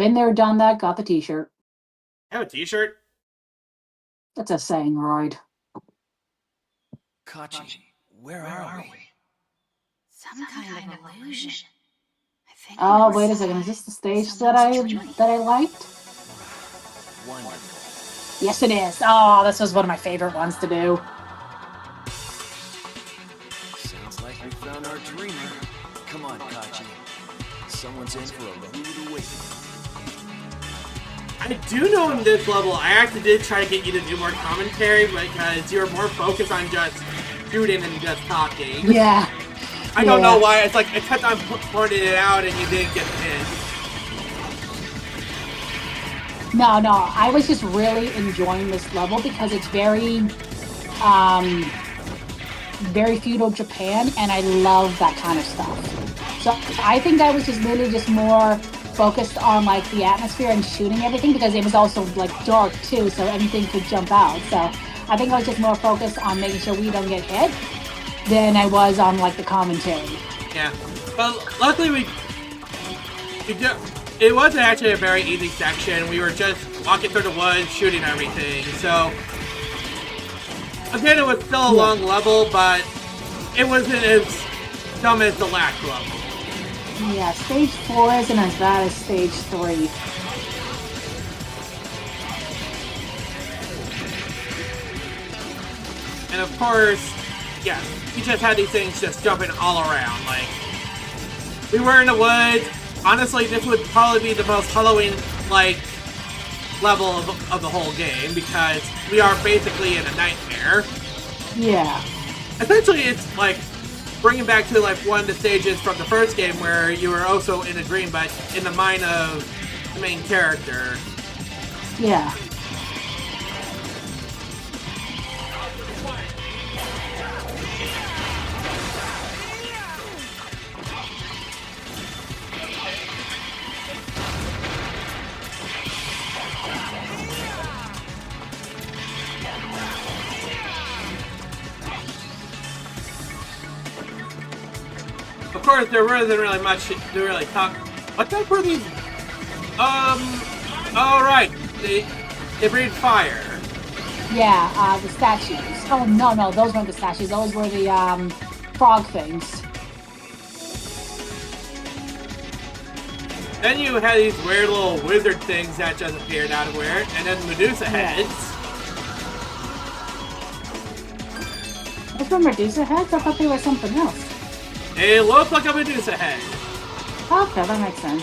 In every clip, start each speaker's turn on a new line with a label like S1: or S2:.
S1: Been there, done that, got the t-shirt.
S2: I have a t-shirt.
S1: That's a saying, right?
S3: Kachi, where are we?
S4: Some kind of illusion. I think.
S1: Oh, wait a second. Is this the stage that I liked?
S3: Wonderful.
S1: Yes, it is. Oh, this was one of my favorite ones to do.
S3: Sounds like we found our dreamer. Come on, Kachi. Someone's in for a rude awakening.
S2: I do know in this level, I actually did try to get you to do more commentary because you're more focused on just shooting than just talking.
S1: Yeah.
S2: I don't know why. It's like I kept on pointing it out and you didn't get in.
S1: No, I was just really enjoying this level because it's very, very feudal Japan, and I love that kind of stuff. So I think I was just really just more focused on like the atmosphere and shooting everything because it was also like dark too, so anything could jump out. So I think I was just more focused on making sure we don't get hit than I was on like the commentary.
S2: Yeah, but luckily it wasn't actually a very easy section. We were just walking through the woods, shooting everything. So again, it was still a long level, but it wasn't as dumb as the last level.
S1: Yeah, stage 4 isn't as bad as stage 3.
S2: And of course, yeah, you just had these things just jumping all around. Like, we were in the woods. Honestly, this would probably be the most Halloween-like level of the whole game because we are basically in a nightmare.
S1: Yeah.
S2: Essentially, it's like bringing back to like one of the stages from the first game where you were also in a dream, but in the mind of the main character.
S1: Yeah.
S2: Of course, there wasn't really much to really talk. What type were these? Oh right, they breathe fire.
S1: Yeah, the statues. Oh no, those weren't the statues. Those were the frog things.
S2: Then you had these weird little wizard things that just appeared out of where, and then Medusa heads.
S1: Those were Medusa heads? I thought they were something else.
S2: It looks like a Medusa head.
S1: Okay, that makes sense.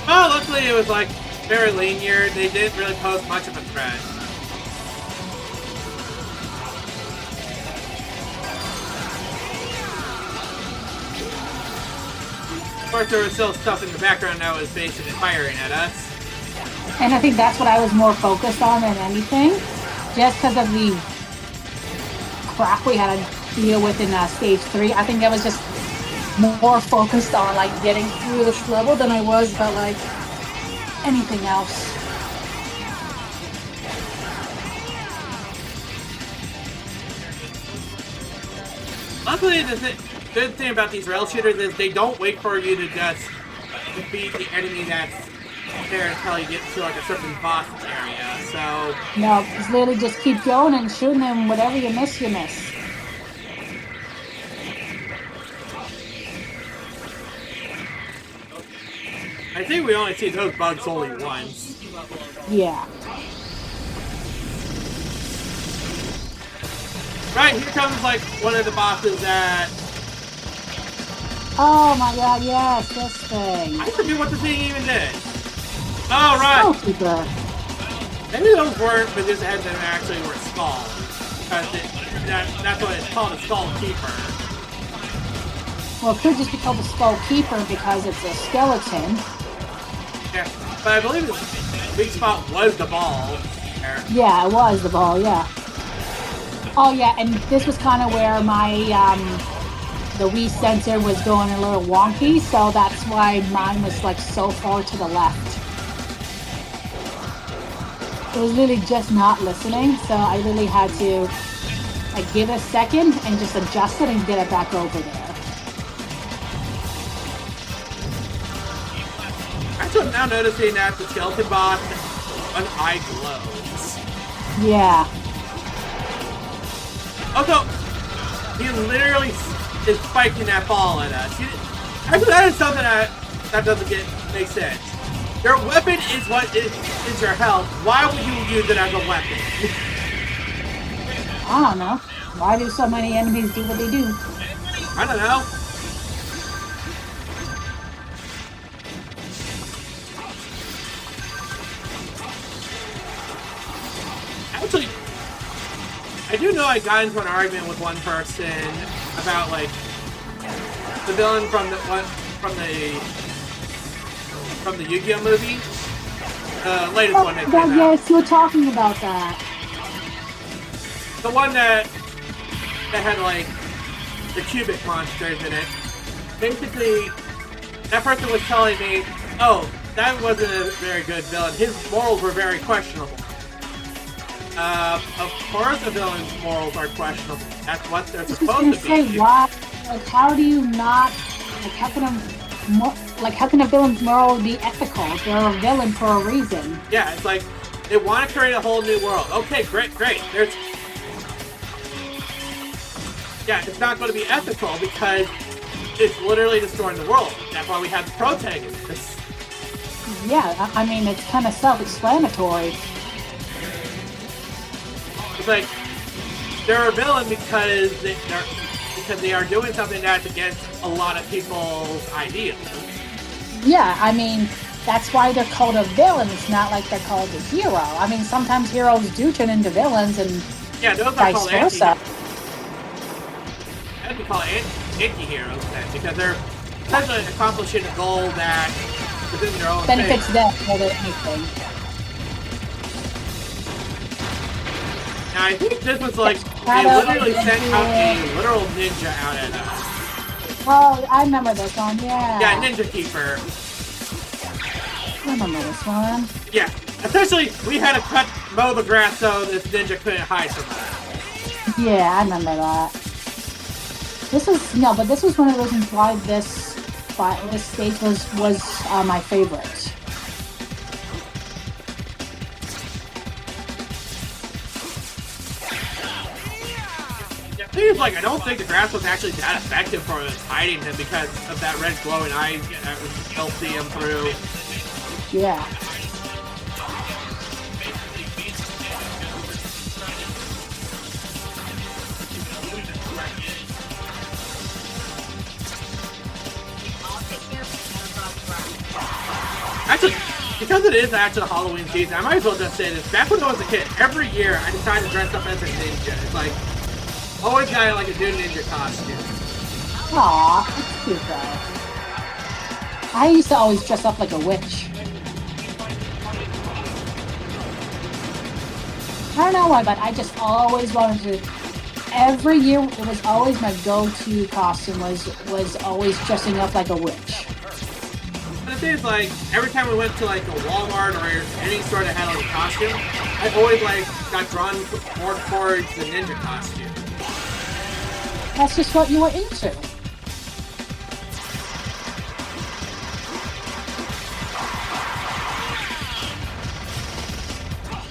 S2: Oh, luckily it was like very linear. They didn't really pose much of a threat. Of course, there was still stuff in the background that was basically firing at us.
S1: And I think that's what I was more focused on than anything. Just because of the crap we had to deal with in stage 3. I think I was just more focused on like getting through this level than I was about like anything else.
S2: Luckily, the good thing about these rail shooters is they don't wait for you to just defeat the enemy that's there until you get to like a certain boss area. So
S1: no, it's literally just keep going and shooting them. Whatever you miss, you miss.
S2: I think we only see those bugs only once.
S1: Yeah.
S2: Right, here comes like one of the bosses that...
S1: Oh my god, yes, this thing.
S2: I forget what the thing even did. Oh, right.
S1: Skullkeeper.
S2: Maybe those weren't Medusa heads that actually were skulls. Because that's what it's called, a Skullkeeper.
S1: Well, it could just be called the Skullkeeper because it's a skeleton.
S2: Yeah, but I believe the weak spot was the ball.
S1: Yeah, it was the ball, yeah. Oh yeah, and this was kind of where my, the Wii sensor was going a little wonky, so that's why mine was like so far to the left. it was really just not listening. So I really had to like give it a second and just adjust it and get it back over there.
S2: Actually, I'm now noticing that the skeleton boss, one eye glows.
S1: Yeah.
S2: Also, he literally is spiking that ball at us. Actually, that is something that doesn't make sense. Your weapon is what is your health. Why would you use it as a weapon?
S1: I don't know. Why do so many enemies do what they do?
S2: I don't know. Actually, I do know I got into an argument with one person about like the villain from the Yu-Gi-Oh movie, the latest one that came out.
S1: Yes, you were talking about that.
S2: The one that had like the cubic monsters in it. Basically, that person was telling me, "Oh, that wasn't a very good villain. His morals were very questionable." Of course the villain's morals are questionable. That's what they're supposed to be.
S1: Why? Like, how do you not? Like, how can a villain's moral be ethical? They're a villain for a reason.
S2: Yeah, it's like they want to create a whole new world. Okay, great. Yeah, it's not going to be ethical because it's literally destroying the world. That's why we have the protagonist.
S1: Yeah, I mean, it's kind of self-explanatory.
S2: It's like they're a villain because they are doing something that's against a lot of people's ideals.
S1: Yeah, I mean, that's why they're called a villain. It's not like they're called a hero. I mean, sometimes heroes do turn into villains, and
S2: yeah, those are
S1: vice
S2: called
S1: versa.
S2: That'd be called anti-heroes then, because they're essentially accomplishing a goal that within their own
S1: benefits
S2: thing.
S1: them more than anything.
S2: Now, I think this was like, they literally sent out a literal ninja out at us.
S1: Oh, I remember this one, yeah.
S2: Yeah, Ninja Keeper.
S1: I remember this one.
S2: Yeah, essentially, we had to mow the grass so this ninja couldn't hide from us.
S1: Yeah, I remember that. This was one of the reasons why this stage was my favorite.
S2: The thing is, like, I don't think the grass was actually that effective for hiding him because of that red glowing eye that would still see him through.
S1: Yeah.
S2: Actually, because it is actually Halloween season, I might as well just say this. Back when I was a kid, every year I decided to dress up as a ninja. It's like, always got like a new ninja costume.
S1: Aw, that's cute though. I used to always dress up like a witch. I don't know why, but I just always wanted to. Every year, it was always my go-to costume was always dressing up like a witch.
S2: But the thing is, like, every time we went to like a Walmart or any store that had like a costume, I always like got drawn more towards the ninja costume.
S1: That's just what you were into.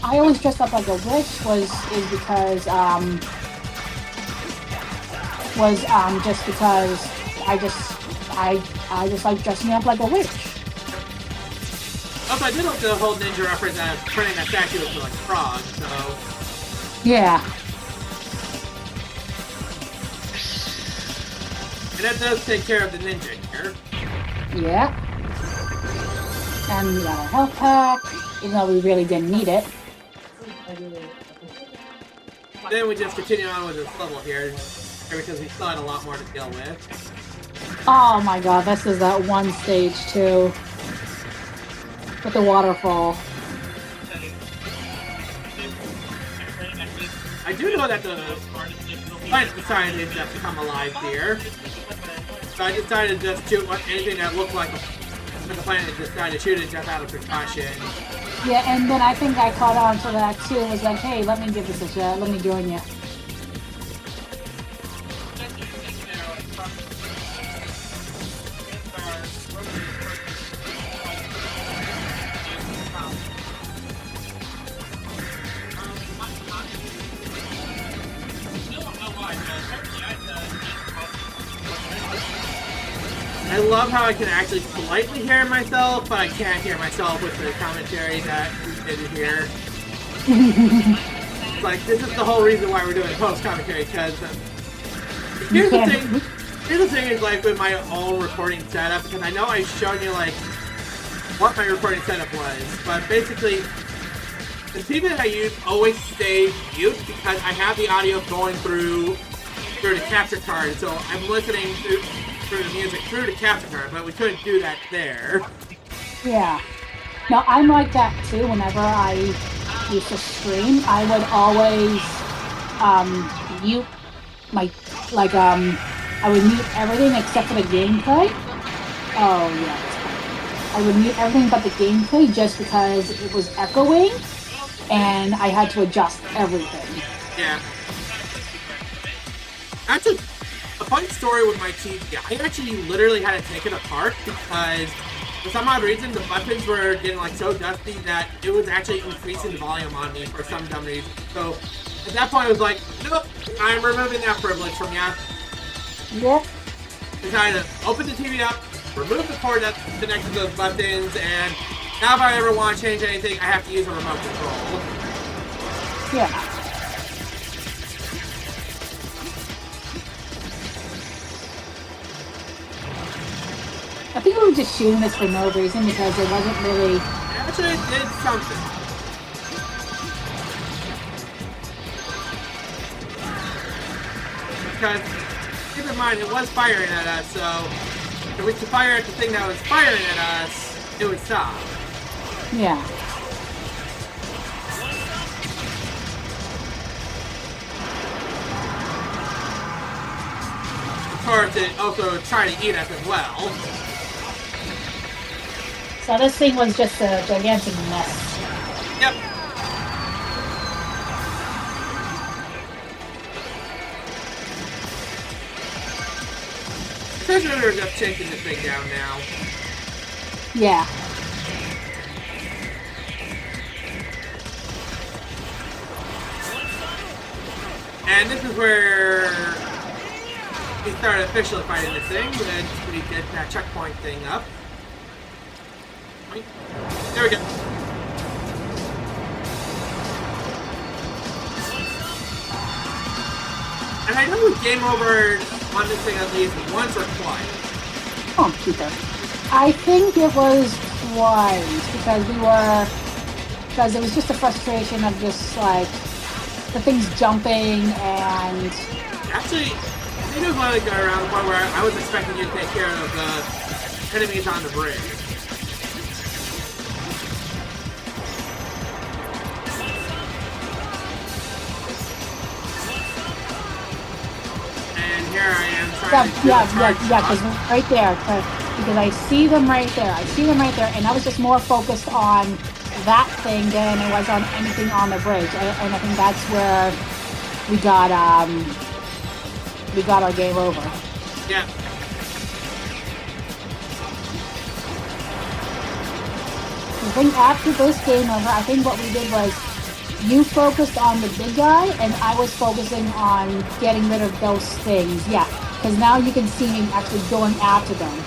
S1: I always dressed up like a witch just because I just like dressing up like a witch.
S2: Also, I did like the whole ninja reference as printing that statue looks like a frog, so...
S1: Yeah.
S2: And that does take care of the ninja here.
S1: Yeah. And we got a health pack, even though we really didn't need it.
S2: Then we just continue on with this level here, because we still had a lot more to deal with.
S1: Oh my god, this is that one stage too. With the waterfall.
S2: I do know that the planet decided to become alive here. So I decided to just shoot anything that looked like the planet decided to shoot it just out of precaution.
S1: Yeah, and then I think I caught on to that too. It was like, hey, let me give this a shot. Let me join you.
S2: I love how I can actually politely hear myself, but I can't hear myself with the commentary that we did here. It's like, this is the whole reason why we're doing post-commentary, because here's the thing is, like, with my own recording setup, because I know I've shown you, like, what my recording setup was, but basically, the TV that I use always stay mute because I have the audio going through the capture card, so I'm listening through the music through the capture card, but we couldn't do that there.
S1: Yeah. No, I'm like that too. Whenever I used to stream, I would always mute my I would mute everything except for the gameplay. Oh yeah, I would mute everything but the gameplay just because it was echoing, and I had to adjust everything.
S2: Yeah. Actually, a funny story with my TV, I actually literally had to take it apart because for some odd reason the buttons were getting like so dusty that it was actually increasing the volume on me for some dumb reason. So at that point I was like, nope, I'm removing that privilege from ya.
S1: Yep.
S2: Decided to open the TV up, remove the cord that's connected to those buttons, and now if I ever want to change anything, I have to use a remote control.
S1: Yeah. I think we were just shooting this for no reason because it wasn't really...
S2: Actually, it did something. Because, keep in mind, it was firing at us, so if we could fire at the thing that was firing at us, it would stop.
S1: Yeah.
S2: Of course, it also tried to eat us as well.
S1: So this thing was just a gigantic mess.
S2: Yep. Especially we were just chasing this thing down now.
S1: Yeah.
S2: And this is where we started officially fighting this thing, when we did that checkpoint thing up. There we go. And I know we game over on this thing at least once or twice.
S1: Oh, Peter. I think it was twice because it was just a frustration of just like the things jumping and...
S2: Actually, I think it was like around the point where I was expecting you to take care of the enemies on the bridge. And here I am trying to do
S1: because right there, because I see them right there. And I was just more focused on that thing than it was on anything on the bridge. And I think that's where we got our game over.
S2: Yeah.
S1: I think after this game over, I think what we did was you focused on the big guy and I was focusing on getting rid of those things. Yeah, because now you can see me actually going after them.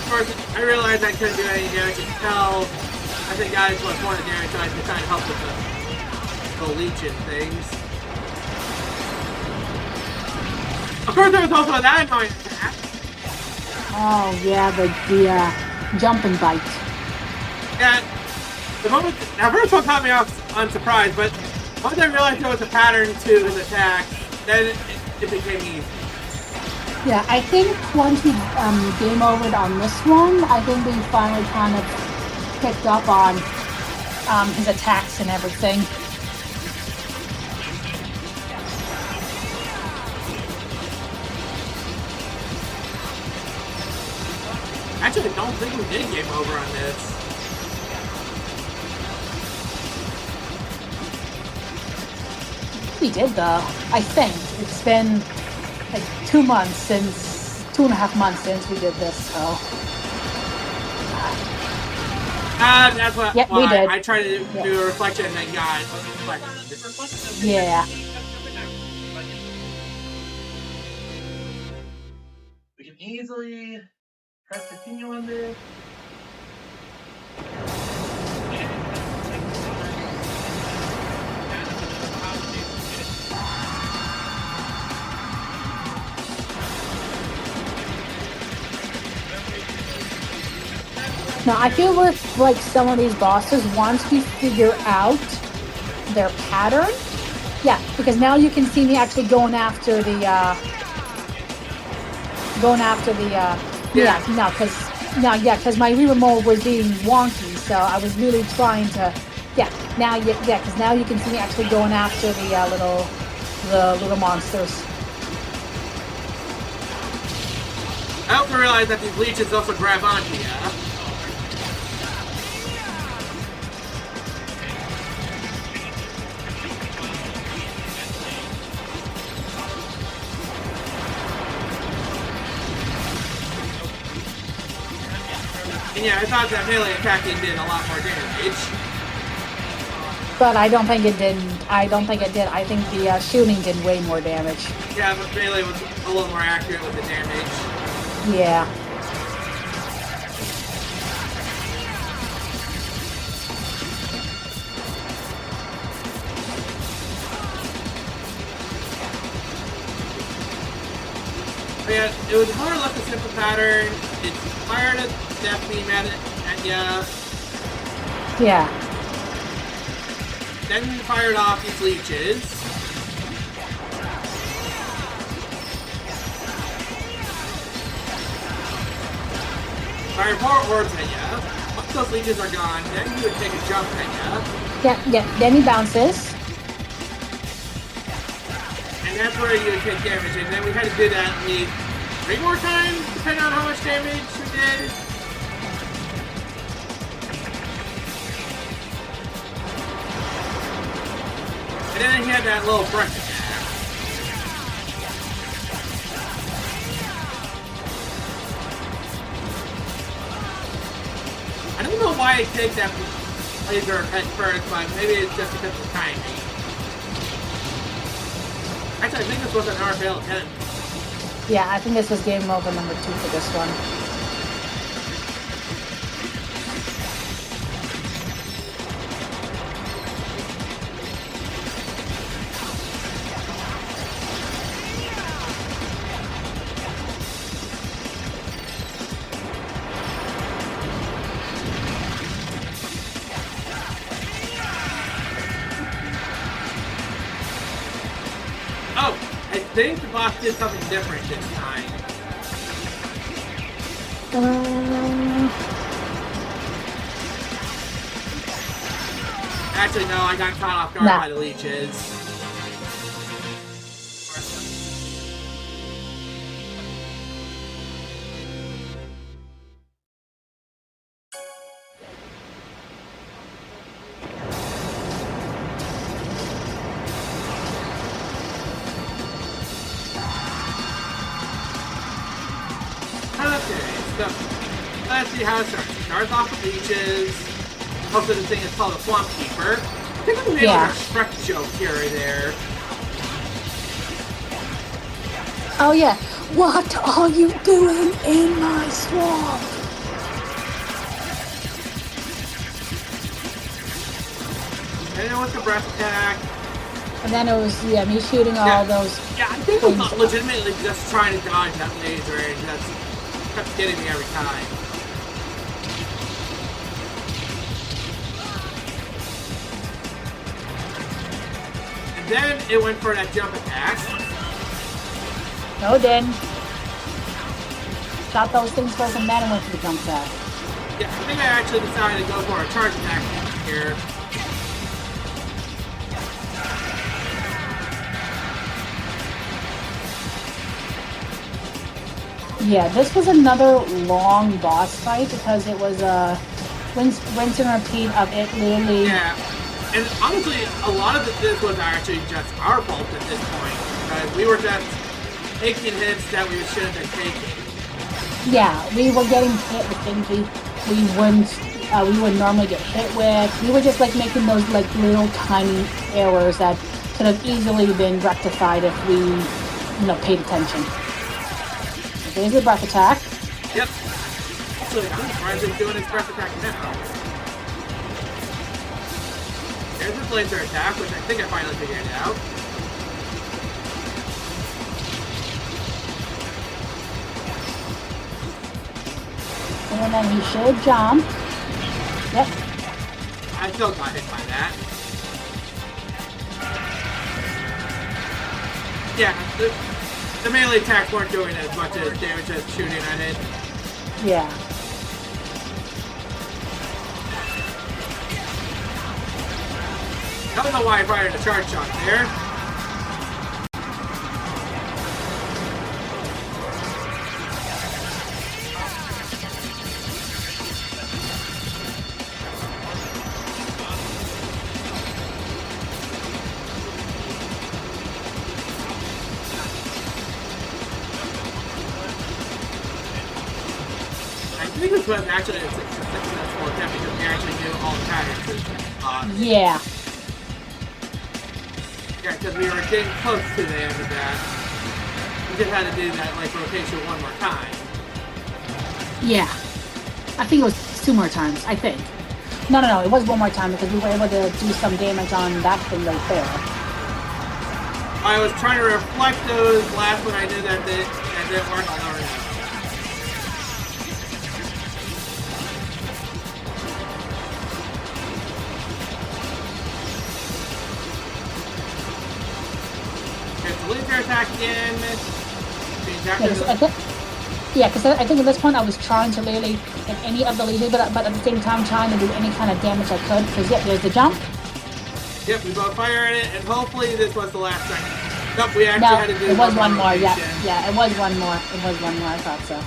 S2: Of course, I realized I couldn't do any damage until I think I just went point of damage, so I could try to help with the leeching things. Of course, there was also that annoying attack.
S1: Oh yeah, the jumping bite.
S2: Yeah, the moment now first one caught me off unsurprised, but once I realized there was a pattern to his attack, then it became easy.
S1: Yeah, I think once we game overed on this one, I think we finally kind of picked up on his attacks and everything.
S2: Actually, I don't think we did game over on this.
S1: We did though. I think it's been like 2 months since 2.5 months since we did this. So
S2: That's what.
S1: Yep,
S2: well,
S1: we did.
S2: I tried to do a reflection and then got
S1: yeah.
S2: We can easily press continue on this.
S1: Now I feel with like some of these bosses, once we figure out their pattern, yeah, because now you can see me actually going after the because my remote mode was being wonky, so I was really trying to because now you can see me actually going after the little monsters.
S2: I also realized that these leeches also grab onto you. And yeah, I thought that melee attacking did a lot more damage.
S1: But I don't think it did. I think the shooting did way more damage.
S2: Yeah, but melee was a little more accurate with the damage.
S1: Yeah.
S2: But yeah, it was more or less a simple pattern. It fired a death beam at ya.
S1: Yeah.
S2: Then fired off these leeches. Fired more orbs at ya. Once those leeches are gone, then you would take a jump at ya.
S1: Yeah. Then he bounces.
S2: And that's where you would take damage. And then we had to do that at least 3 more times, depending on how much damage we did. And then he had that little brush attack. I don't know why it takes that laser at first, but maybe it's just because of the timing. Actually, I think this was an RPL 10.
S1: Yeah, I think this was game over number 2 for this one.
S2: Oh, I think the boss did something different this time. Actually, no, I got caught off guard by the leeches. So, let's see how it starts. It starts off with leeches. Most of the thing is called a Swamp Keeper. I think we made like a Shrek joke here or there.
S1: Oh yeah. What are you doing in my swamp?
S2: And then with the breath attack.
S1: And then it was me shooting all those.
S2: Yeah, I think I was legitimately just trying to dodge that laser and just kept getting me every time. And then it went for that jump attack.
S1: No, it didn't. Shot those things first and then it went for the jump attack.
S2: Yeah, I think I actually decided to go for a charge attack here.
S1: Yeah, this was another long boss fight because it was a rinse and repeat of it literally.
S2: Yeah, and honestly, a lot of this was actually just our fault at this point because we were just taking hits that we should have been taking.
S1: Yeah, we were getting hit with things we would normally get hit with. We were just like making those like little tiny errors that could have easily been rectified if we, paid attention. There's the breath attack.
S2: Yep. Actually, I'm surprised he's doing his breath attack now. There's his laser attack, which I think I finally figured out.
S1: And then he should jump. Yep.
S2: I still got hit by that. Yeah, the melee attacks weren't doing as much as damage as shooting at it.
S1: Yeah.
S2: I don't know why I fired a charge shot there. I think this was actually a successful attempt because we actually knew all the patterns.
S1: Yeah.
S2: Yeah, because we were getting close to the end of that. We just had to do that like rotation one more time.
S1: Yeah. I think it was 2 more times, I think. No, it was 1 more time because we were able to do some damage on that thing right there.
S2: I was trying to reflect those last when I knew that didn't work. I'll never know. Laser attack again.
S1: Because I think at this point I was trying to literally hit any of the lasers, but at the same time trying to do any kind of damage I could. Because yep, there's the jump.
S2: Yep, we both fired it, and hopefully this was the last second. Nope, we actually had to do
S1: it was one more.
S2: Yeah,
S1: it was one more. It was one more. I thought so.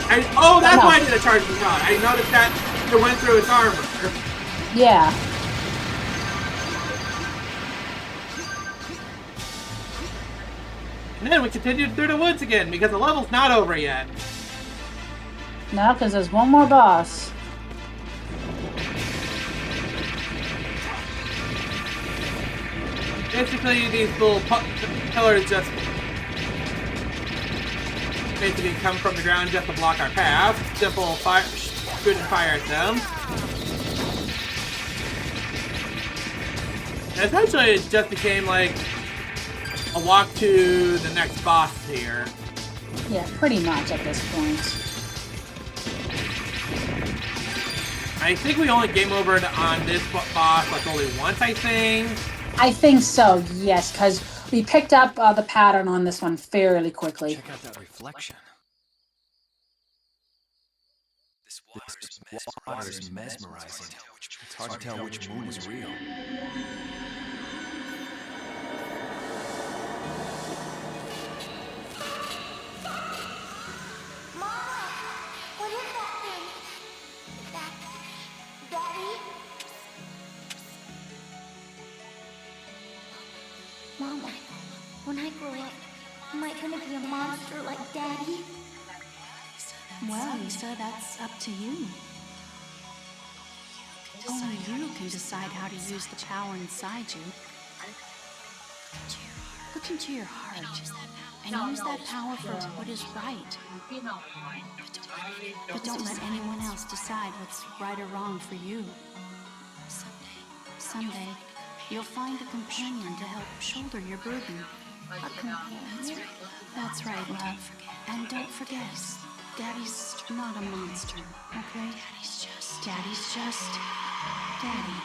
S2: That's why I did a charging shot. I noticed that it went through its armor.
S1: Yeah.
S2: And then we continued through the woods again because the level's not over yet.
S1: No, because there's one more boss.
S2: Basically, these little pillars just basically come from the ground just to block our path. Simple fire, shoot and fire at them. And essentially, it just became like a walk to the next boss here.
S1: Yeah, pretty much at this point.
S2: I think we only game overed on this boss like only once, I think.
S3: I think so, yes, because we picked up the pattern on this one fairly quickly.
S5: Check out that reflection.
S3: This water is mesmerizing. It's hard to tell which moon is real.
S6: Mama, when I grow up, am I gonna be a monster like Daddy?
S4: Well, Lisa, that's up to you. Only you can decide how to use the power inside you. Look into your heart and use that power for what is right. But don't let anyone else decide what's right or wrong for you. Someday, you'll find a companion to help shoulder your burden.
S6: A companion?
S4: That's right, love. And don't forget, Daddy's not a monster, okay? Daddy's just Daddy.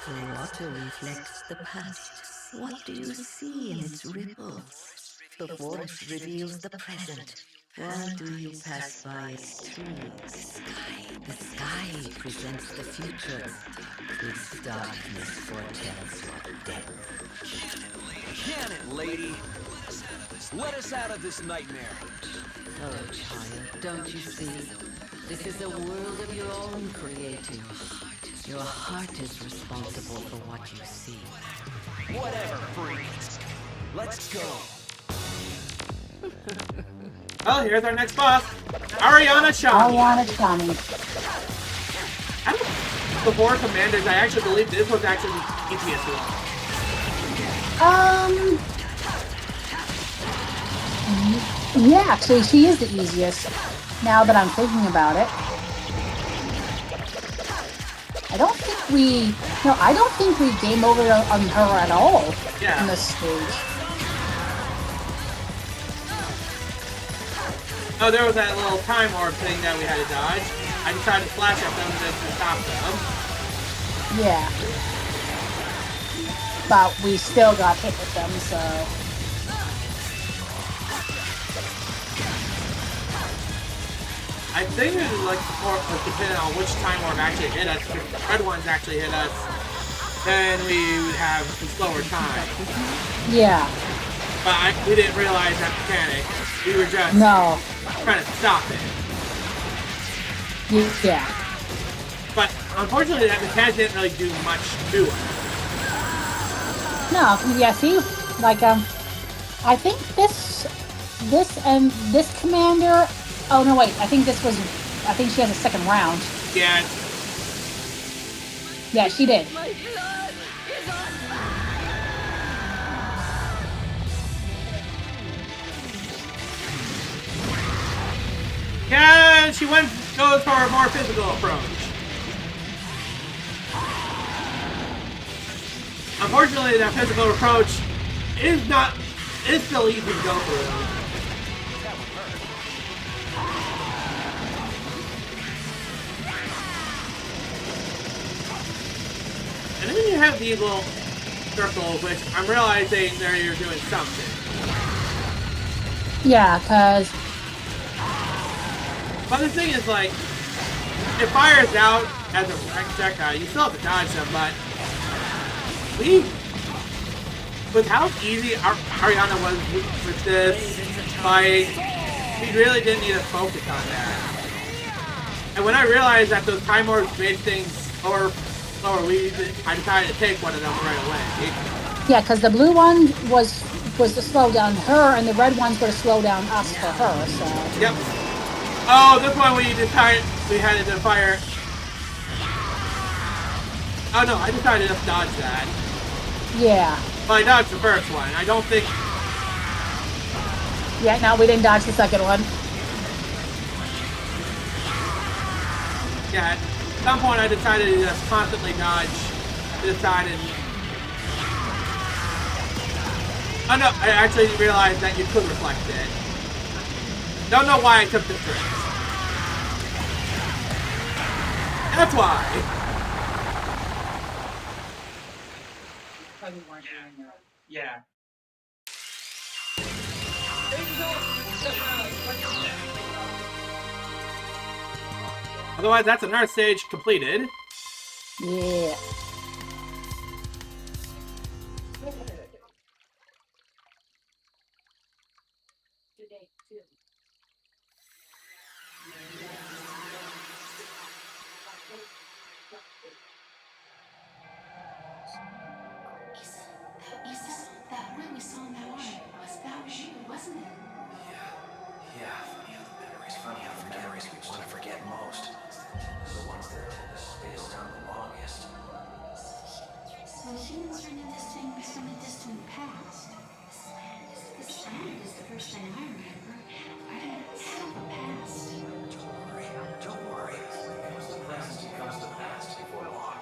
S7: The water reflects the past. What do you see in its ripples? The forest reveals the present. Why do you pass by its trees? The sky presents the future. Its darkness foretells your death.
S3: Can it, lady? Let us out of this nightmare.
S7: Oh, child, don't you see? This is a world of your own creating. Your heart is responsible for what you see.
S3: Whatever, freak. Let's go.
S2: Well, here's our next boss, Ariana Shaman.
S1: Ariana Shaman.
S2: Out of the 4 commanders, I actually believe this was actually the easiest one.
S1: Yeah, actually, she is the easiest. Now that I'm thinking about it, I don't think we game over on her at all in this stage.
S2: Oh, there was that little time orb thing that we had to dodge. I just tried to flash at them to stop them.
S1: Yeah. But we still got hit with them, so...
S2: I think it was like, depending on which time orb actually hit us, if the red ones actually hit us, then we would have a slower time.
S1: Yeah.
S2: But we didn't realize that mechanic. We were just trying to stop it.
S1: Yeah.
S2: But unfortunately, that mechanic didn't really do much to it.
S1: No, yeah, see? Like, I think this and this commander... Oh, no, wait. I think she has a second round.
S2: Yeah.
S1: Yeah, she did.
S2: Yeah, she goes for a more physical approach. Unfortunately, that physical approach is still easy to go through. And then you have these little circles, which I'm realizing there you're doing something.
S1: Yeah, because...
S2: But the thing is, like, it fires out as a projectile. You still have to dodge them, but with how easy Ariana was with this fight, we really didn't need to focus on that. And when I realized that those time orbs made things slower, I decided to take one of them right away.
S1: Yeah, because the blue one was to slow down her, and the red ones were to slow down us for her, so...
S2: Yep. Oh, this one we decided we had to fire. Oh no, I decided to dodge that.
S1: Yeah.
S2: Well, I dodged the first one. I don't think...
S1: Yeah, no, we didn't dodge the second one.
S2: Yeah, at some point I decided to just constantly dodge this side and... Oh no, I actually realized that you could reflect it. Don't know why I took this risk. That's why. Yeah. Otherwise, that's another stage completed.
S1: Yeah.
S4: Isa, that one we saw in that water, that was you, wasn't it?
S3: Yeah. Funny how the memories we want to forget most. The ones that tend to space down the longest.
S4: So humans are in a distant past. This land is the first thing I remember. I didn't have a past.
S3: Don't worry. Once the present becomes the past before long.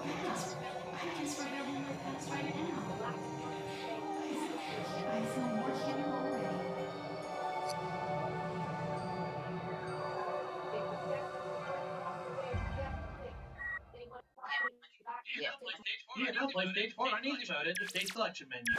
S4: Yes, I guess we're building my past right now. I feel more human already.
S2: Yeah, play stage 4 on easy mode in the stage selection menu.